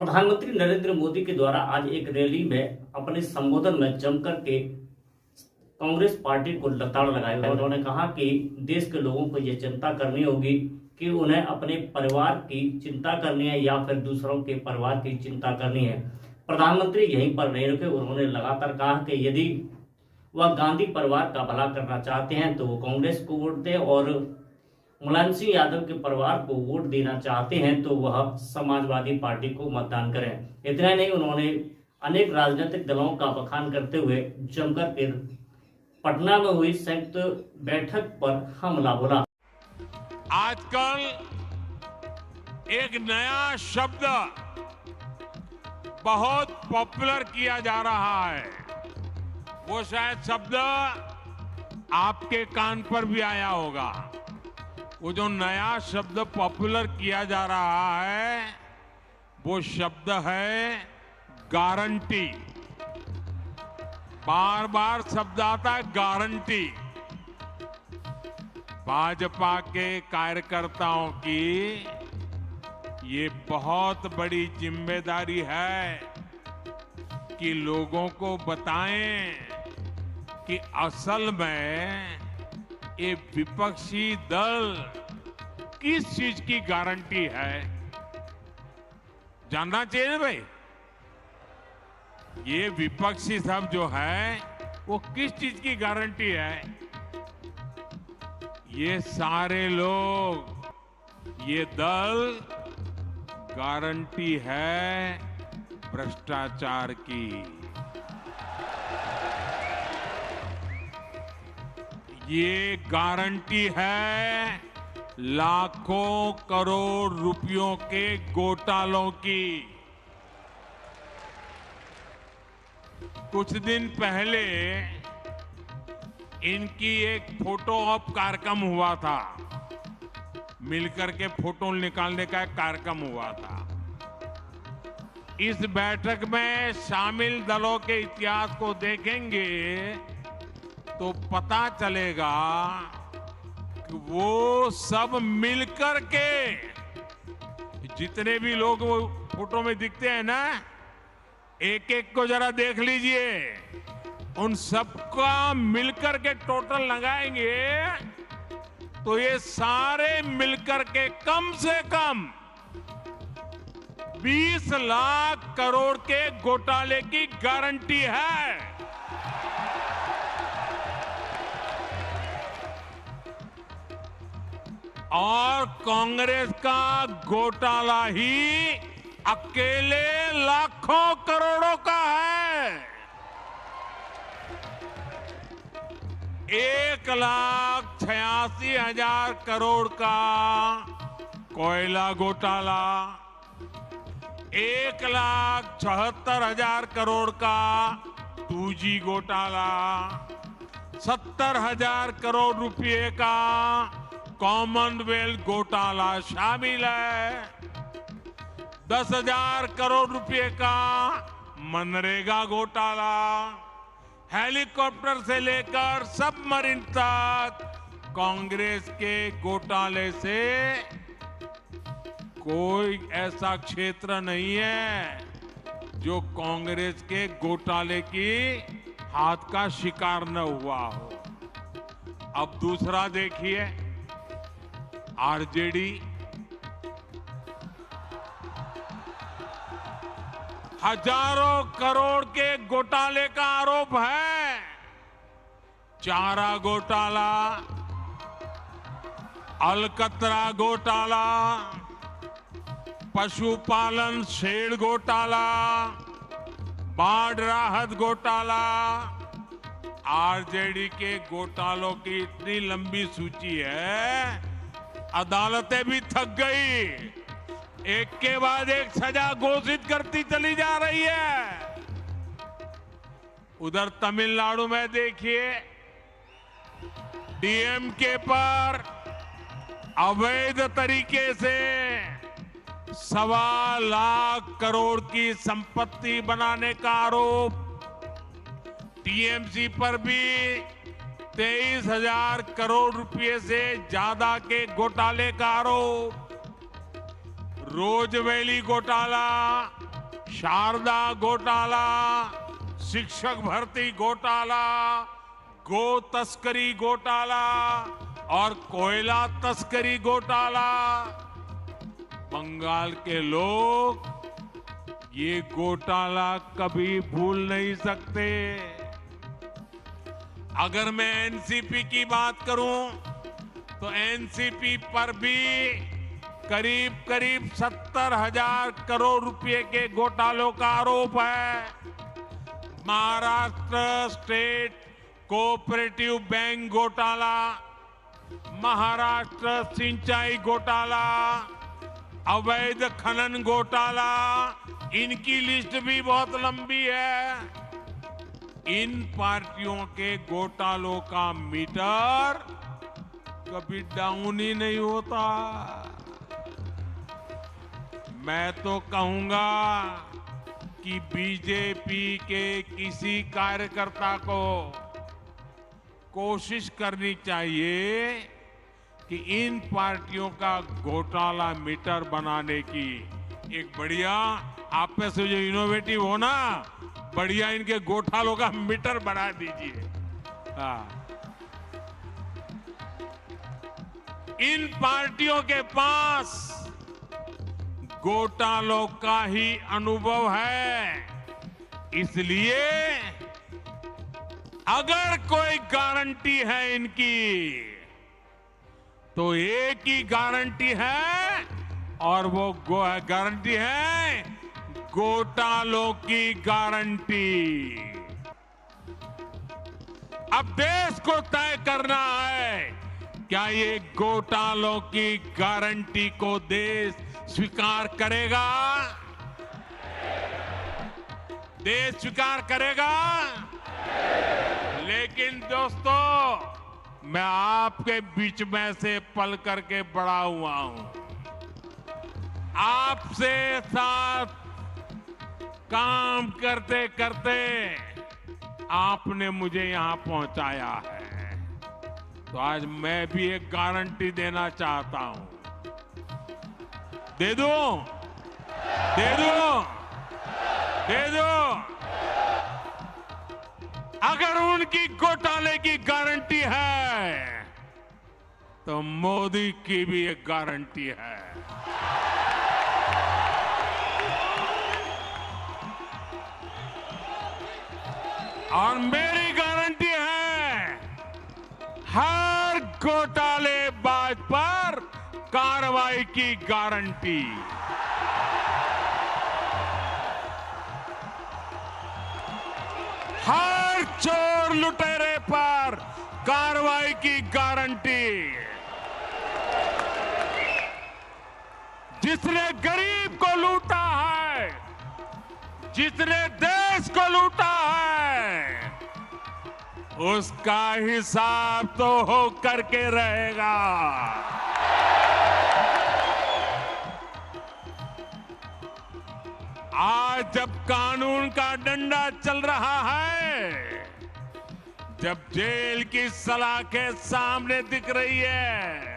प्रधानमंत्री नरेंद्र मोदी के द्वारा आज एक रैली में अपने संबोधन में जमकर के कांग्रेस पार्टी को लताड़ लगाया। उन्होंने कहा कि देश के लोगों को यह चिंता करनी होगी कि उन्हें अपने परिवार की चिंता करनी है या फिर दूसरों के परिवार की चिंता करनी है। प्रधानमंत्री यहीं पर नहीं रुके। उन्होंने लगातार कहा कि यदि वह गांधी परिवार का भला करना चाहते हैं तो वो कांग्रेस को वोट दें और मुलायम सिंह यादव के परिवार को वोट देना चाहते हैं तो वह समाजवादी पार्टी को मतदान करें। इतना नहीं, उन्होंने अनेक राजनीतिक दलों का बखान करते हुए जमकर के पटना में हुई संयुक्त बैठक पर हमला बोला। आजकल एक नया शब्द बहुत पॉपुलर किया जा रहा है। वो शायद शब्द आपके कान पर भी आया होगा। वो जो नया शब्द पॉपुलर किया जा रहा है वो शब्द है गारंटी। बार बार शब्द आता है गारंटी। भाजपा के कार्यकर्ताओं की ये बहुत बड़ी जिम्मेदारी है कि लोगों को बताएं कि असल में ये विपक्षी दल किस चीज की गारंटी है। जानना चाहिए ना भाई, ये विपक्षी सब जो है वो किस चीज की गारंटी है। ये सारे लोग, ये दल गारंटी है भ्रष्टाचार की। ये गारंटी है लाखों करोड़ रुपयों के घोटालों की। कुछ दिन पहले इनकी एक फोटो ऑप कार्यक्रम हुआ था। मिलकर के फोटो निकालने का एक कार्यक्रम हुआ था। इस बैठक में शामिल दलों के इतिहास को देखेंगे तो पता चलेगा कि वो सब मिलकर के, जितने भी लोग वो फोटो में दिखते हैं ना, एक एक को जरा देख लीजिए। उन सबका मिलकर के टोटल लगाएंगे तो ये सारे मिलकर के कम से कम 20 लाख करोड़ के घोटाले की गारंटी है। और कांग्रेस का घोटाला ही अकेले लाखों करोड़ों का है। 1,86,000 करोड़ का कोयला घोटाला, 1,76,000 करोड़ का 2G घोटाला, 70,000 करोड़ रुपए का कॉमनवेल्थ घोटाला शामिल है, 10,000 करोड़ रुपए का मनरेगा घोटाला, हेलीकॉप्टर से लेकर सबमरीन तक कांग्रेस के घोटाले से कोई ऐसा क्षेत्र नहीं है जो कांग्रेस के घोटाले की हाथ का शिकार न हुआ हो। अब दूसरा देखिए, आरजेडी हजारों करोड़ के घोटाले का आरोप है। चारा घोटाला, अलकतरा घोटाला, पशुपालन शेड घोटाला, बाढ़ राहत घोटाला। आरजेडी के घोटालों की इतनी लंबी सूची है, अदालतें भी थक गई। एक के बाद एक सजा घोषित करती चली जा रही है। उधर तमिलनाडु में देखिए, डीएमके पर अवैध तरीके से 1.25 लाख करोड़ की संपत्ति बनाने का आरोप, टीएमसी पर भी 23,000 करोड़ रुपए से ज्यादा के घोटाले का आरोप, रोजवेली घोटाला, शारदा घोटाला, शिक्षक भर्ती घोटाला, गो तस्करी घोटाला और कोयला तस्करी घोटाला, बंगाल के लोग ये घोटाला कभी भूल नहीं सकते। अगर मैं एनसीपी की बात करूं तो एनसीपी पर भी करीब करीब 70,000 करोड़ रुपए के घोटालों का आरोप है। महाराष्ट्र स्टेट कोऑपरेटिव बैंक घोटाला, महाराष्ट्र सिंचाई घोटाला, अवैध खनन घोटाला, इनकी लिस्ट भी बहुत लंबी है। इन पार्टियों के घोटालों का मीटर कभी डाउन ही नहीं होता। मैं तो कहूंगा कि बीजेपी के किसी कार्यकर्ता को कोशिश करनी चाहिए कि इन पार्टियों का घोटाला मीटर बनाने की एक बढ़िया, आप में से जो इनोवेटिव हो ना, बढ़िया इनके घोटालों का मीटर बना दीजिए। हाँ, इन पार्टियों के पास घोटालों का ही अनुभव है, इसलिए अगर कोई गारंटी है इनकी तो एक ही गारंटी है और वो गारंटी है घोटालों की गारंटी। अब देश को तय करना है क्या ये घोटालों की गारंटी को देश स्वीकार करेगा, देश स्वीकार करेगा। लेकिन दोस्तों, मैं आपके बीच में से पल करके बड़ा हुआ हूं, आपसे साथ काम करते करते आपने मुझे यहां पहुंचाया है, तो आज मैं भी एक गारंटी देना चाहता हूं। दे दूं? दे दूं? दे दूं? अगर उनकी घोटाले की गारंटी है तो मोदी की भी एक गारंटी है। और मेरी गारंटी है हर घोटालेबाज पर कार्रवाई की गारंटी। हर चोर लुटेरे पर कार्रवाई की गारंटी। जिसने गरीब को लूटा है, जिसने देश को लूटा है, उसका हिसाब तो हो करके रहेगा। आज जब कानून का डंडा चल रहा है, जब जेल की सलाखें सामने दिख रही है,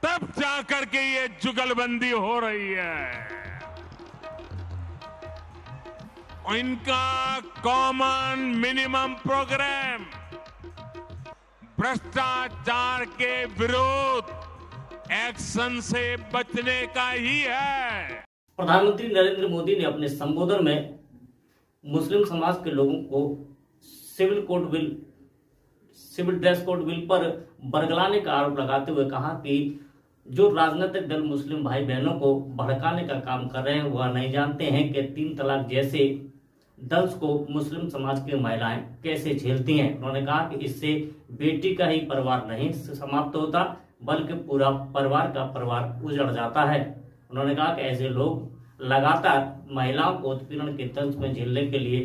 तब जाकर के ये जुगलबंदी हो रही है। इनका कॉमन मिनिमम प्रोग्राम भ्रष्टाचार के विरुद्ध एक्शन से बचने का ही है। प्रधानमंत्री नरेंद्र मोदी ने अपने संबोधन में मुस्लिम समाज के लोगों को सिविल ड्रेस कोड बिल पर बरगलाने का आरोप लगाते हुए कहा कि जो राजनीतिक दल मुस्लिम भाई बहनों को भड़काने का काम कर रहे हैं वह नहीं जानते हैं कि 3 तलाक जैसे दंश को मुस्लिम समाज की महिलाएं कैसे झेलती हैं। उन्होंने कहा कि इससे बेटी का ही परिवार नहीं समाप्त होता बल्कि पूरा परिवार का परिवार उजड़ जाता है। उन्होंने कहा कि ऐसे लोग लगातार महिलाओं को उत्पीड़न के दंश में झेलने के लिए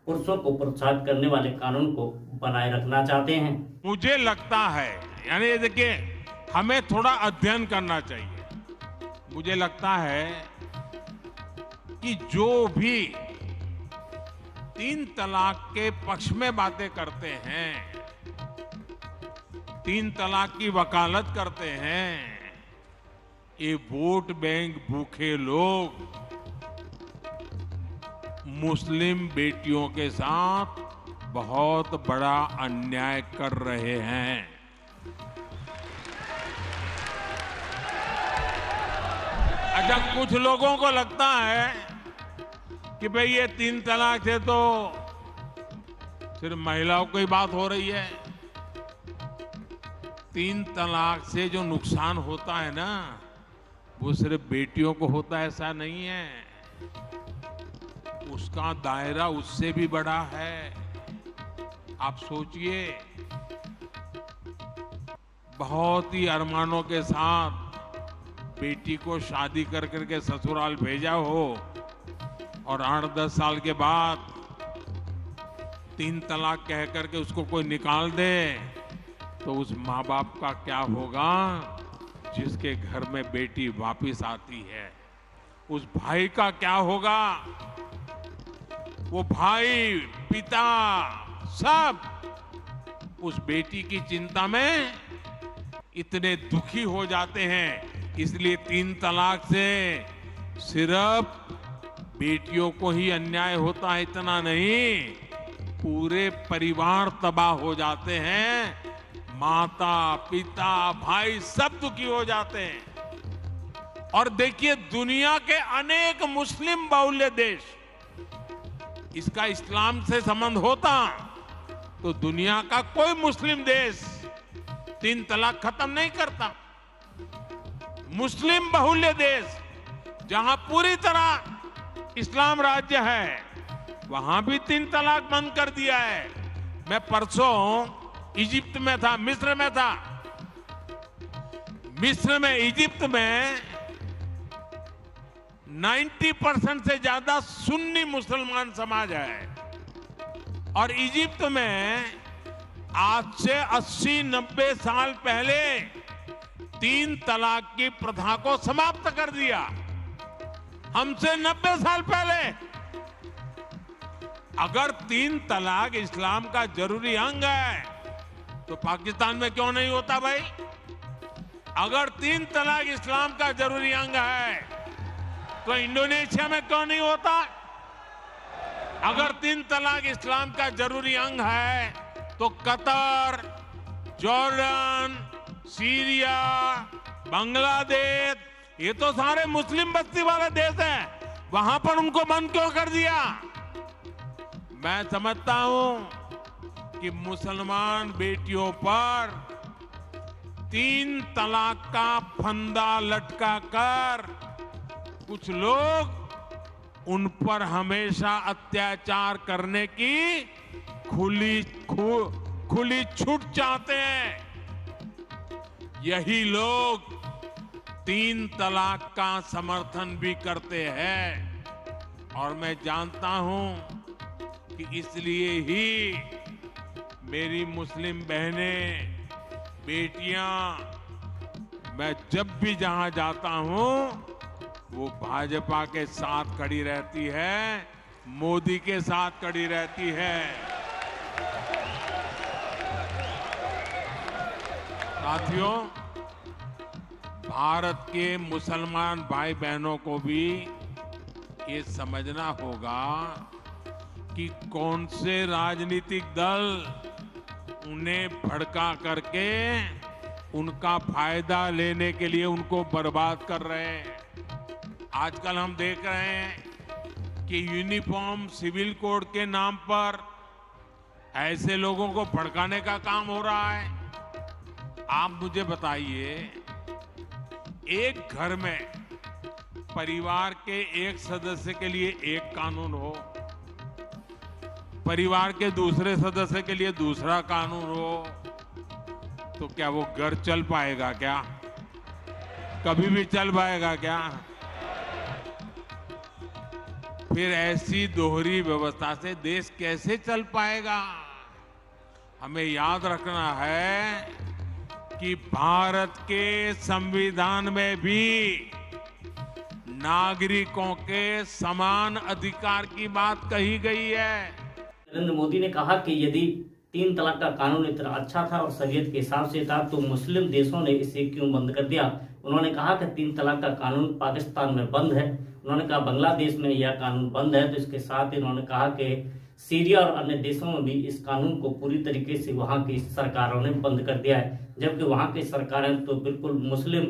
पुरुषों को प्रोत्साहित करने वाले कानून को बनाए रखना चाहते हैं। मुझे लगता है, यानी देखिए, हमें थोड़ा अध्ययन करना चाहिए। मुझे लगता है कि जो भी 3 तलाक के पक्ष में बातें करते हैं, 3 तलाक की वकालत करते हैं, ये वोट बैंक भूखे लोग मुस्लिम बेटियों के साथ बहुत बड़ा अन्याय कर रहे हैं। अच्छा, कुछ लोगों को लगता है कि भाई ये 3 तलाक से तो सिर्फ महिलाओं की बात हो रही है। 3 तलाक से जो नुकसान होता है ना, वो सिर्फ बेटियों को होता है ऐसा नहीं है, उसका दायरा उससे भी बड़ा है। आप सोचिए, बहुत ही अरमानों के साथ बेटी को शादी कर करके ससुराल भेजा हो और 8-10 साल के बाद 3 तलाक कह करके उसको कोई निकाल दे, तो उस माँ बाप का क्या होगा जिसके घर में बेटी वापिस आती है? उस भाई का क्या होगा? वो भाई, पिता, सब उस बेटी की चिंता में इतने दुखी हो जाते हैं। इसलिए 3 तलाक से सिर्फ बेटियों को ही अन्याय होता है इतना नहीं, पूरे परिवार तबाह हो जाते हैं। माता, पिता, भाई सब दुखी हो जाते हैं। और देखिए, दुनिया के अनेक मुस्लिम बहुल्य देश, इसका इस्लाम से संबंध होता तो दुनिया का कोई मुस्लिम देश 3 तलाक खत्म नहीं करता। मुस्लिम बहुल्य देश जहां पूरी तरह इस्लाम राज्य है, वहां भी 3 तलाक बंद कर दिया है। मैं परसों इजिप्ट में था, मिस्र में था। मिस्र में, इजिप्ट में 90% से ज्यादा सुन्नी मुसलमान समाज है और इजिप्ट में आज से 80-90 साल पहले 3 तलाक की प्रथा को समाप्त कर दिया। हमसे 90 साल पहले। अगर 3 तलाक इस्लाम का जरूरी अंग है तो पाकिस्तान में क्यों नहीं होता भाई? अगर 3 तलाक इस्लाम का जरूरी अंग है तो इंडोनेशिया में क्यों नहीं होता? अगर 3 तलाक इस्लाम का जरूरी अंग है तो कतर, जॉर्डन, सीरिया, बांग्लादेश, ये तो सारे मुस्लिम बस्ती वाले देश हैं, वहां पर उनको बंद क्यों कर दिया? मैं समझता हूं कि मुसलमान बेटियों पर 3 तलाक का फंदा लटका कर कुछ लोग उन पर हमेशा अत्याचार करने की खुली छूट चाहते हैं। यही लोग 3 तलाक का समर्थन भी करते हैं और मैं जानता हूं कि इसलिए ही मेरी मुस्लिम बहनें, बेटियां, मैं जब भी जहां जाता हूं वो भाजपा के साथ खड़ी रहती है, मोदी के साथ खड़ी रहती है। साथियों, भारत के मुसलमान भाई बहनों को भी ये समझना होगा कि कौन से राजनीतिक दल उन्हें भड़का करके उनका फायदा लेने के लिए उनको बर्बाद कर रहे हैं। आजकल हम देख रहे हैं कि यूनिफॉर्म सिविल कोड के नाम पर ऐसे लोगों को भड़काने का काम हो रहा है। आप मुझे बताइए, एक घर में परिवार के एक सदस्य के लिए एक कानून हो, परिवार के दूसरे सदस्य के लिए दूसरा कानून हो, तो क्या वो घर चल पाएगा क्या? कभी भी चल पाएगा क्या? फिर ऐसी दोहरी व्यवस्था से देश कैसे चल पाएगा? हमें याद रखना है कि भारत के संविधान में भी नागरिकों के समान अधिकार की बात कही गई है। नरेंद्र मोदी ने कहा कि यदि 3 तलाक का कानून इतना अच्छा था और शरीयत के हिसाब से था तो मुस्लिम देशों ने इसे क्यों बंद कर दिया। उन्होंने कहा कि 3 तलाक का कानून पाकिस्तान में बंद है उन्होंने कहा बांग्लादेश में यह कानून बंद है, तो इसके साथ ही उन्होंने कहा कि सीरिया और अन्य देशों में भी इस कानून को पूरी तरीके से वहां की सरकारों ने बंद कर दिया है, जबकि वहां की सरकारें तो बिल्कुल मुस्लिम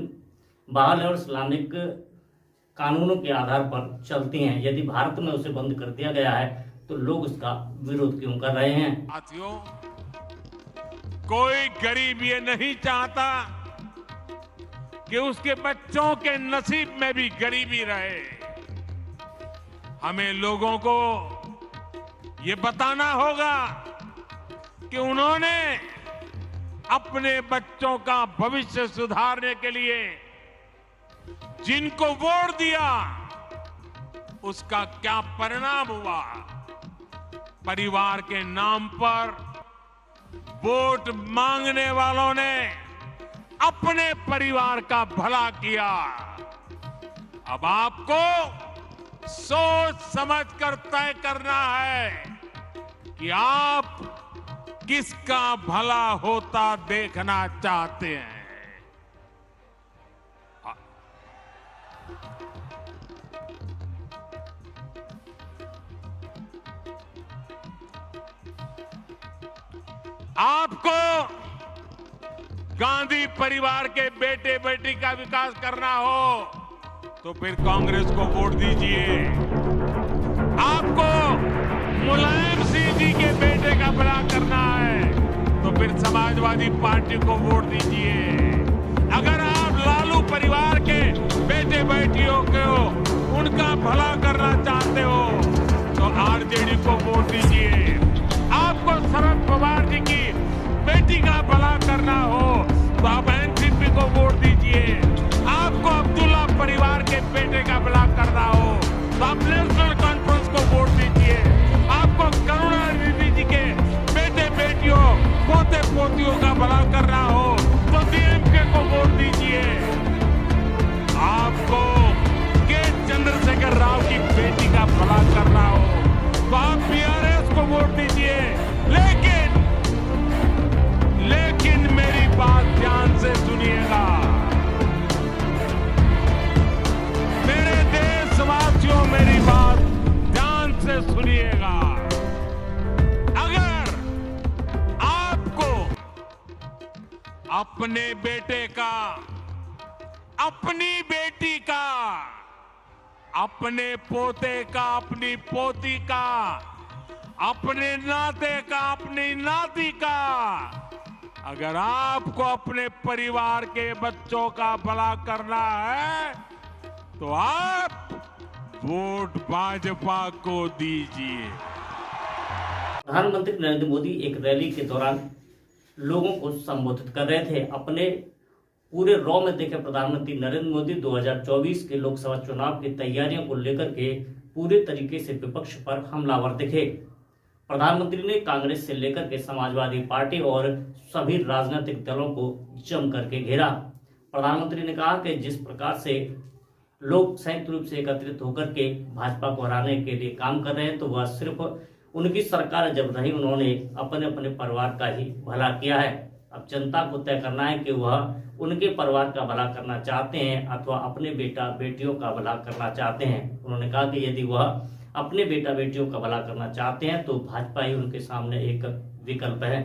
बाहल और इस्लामिक कानूनों के आधार पर चलती हैं। यदि भारत में उसे बंद कर दिया गया है तो लोग इसका विरोध क्यों कर रहे हैं? साथियों, कोई गरीब ये नहीं चाहता कि उसके बच्चों के नसीब में भी गरीबी रहे। हमें लोगों को ये बताना होगा कि उन्होंने अपने बच्चों का भविष्य सुधारने के लिए जिनको वोट दिया उसका क्या परिणाम हुआ। परिवार के नाम पर वोट मांगने वालों ने अपने परिवार का भला किया। अब आपको सोच समझ कर तय करना है कि आप किसका भला होता देखना चाहते हैं। आपको गांधी परिवार के बेटे बेटी का विकास करना हो तो फिर कांग्रेस को वोट दीजिए। आपको मुलायम सिंह जी के बेटे का भला करना है तो फिर समाजवादी पार्टी को वोट दीजिए। अगर आप लालू परिवार के बेटे बेटियों को उनका भला करना चाहते हो तो आरजेडी को वोट दीजिए। आपको शरद पवार जी की बेटी का भला करना हो तो आप एनसीपी को वोट दीजिए। आपको अब्दुल्ला परिवार के बेटे का भला करना हो तो आप नेशनल कॉन्फ्रेंस को वोट दीजिए। आपको करुणानिधि जी के बेटे बेटियों पोते पोतियों का भला करना हो तो डीएमके को वोट दीजिए। आपको के चंद्रशेखर राव की बेटी का भला करना हो तो आप बीआरएस को वोट दीजिए। लेकिन मेरी बात ध्यान से सुनिएगा। मेरे देशवासियों, मेरी बात ध्यान से सुनिएगा। अगर आपको अपने बेटे का, अपनी बेटी का, अपने पोते का, अपनी पोती का, अपने नाते का, अपनी नाती का, अगर आपको अपने परिवार के बच्चों का भला करना है तो आप वोट भाजपा को दीजिए। प्रधानमंत्री नरेंद्र मोदी एक रैली के दौरान लोगों को संबोधित कर रहे थे। अपने पूरे रॉ में देखे प्रधानमंत्री नरेंद्र मोदी 2024 के लोकसभा चुनाव की तैयारियों को लेकर के पूरे तरीके से विपक्ष पर हमलावर दिखे। प्रधानमंत्री ने कांग्रेस से लेकर के समाजवादी पार्टी और सभी राजनीतिक दलों को जम करके घेरा। प्रधानमंत्री ने कहा कि जिस प्रकार से लोग संयुक्त रूप से एकत्रित होकर के भाजपा को हराने के लिए काम कर रहे हैं तो वह सिर्फ उनकी सरकार जब रही उन्होंने अपने अपने परिवार का ही भला किया है। अब जनता को तय करना है कि वह उनके परिवार का भला करना चाहते हैं अथवा अपने बेटा बेटियों का भला करना चाहते हैं। उन्होंने कहा कि यदि वह अपने बेटा बेटियों का भला करना चाहते हैं तो भाजपा ही उनके सामने एक विकल्प है।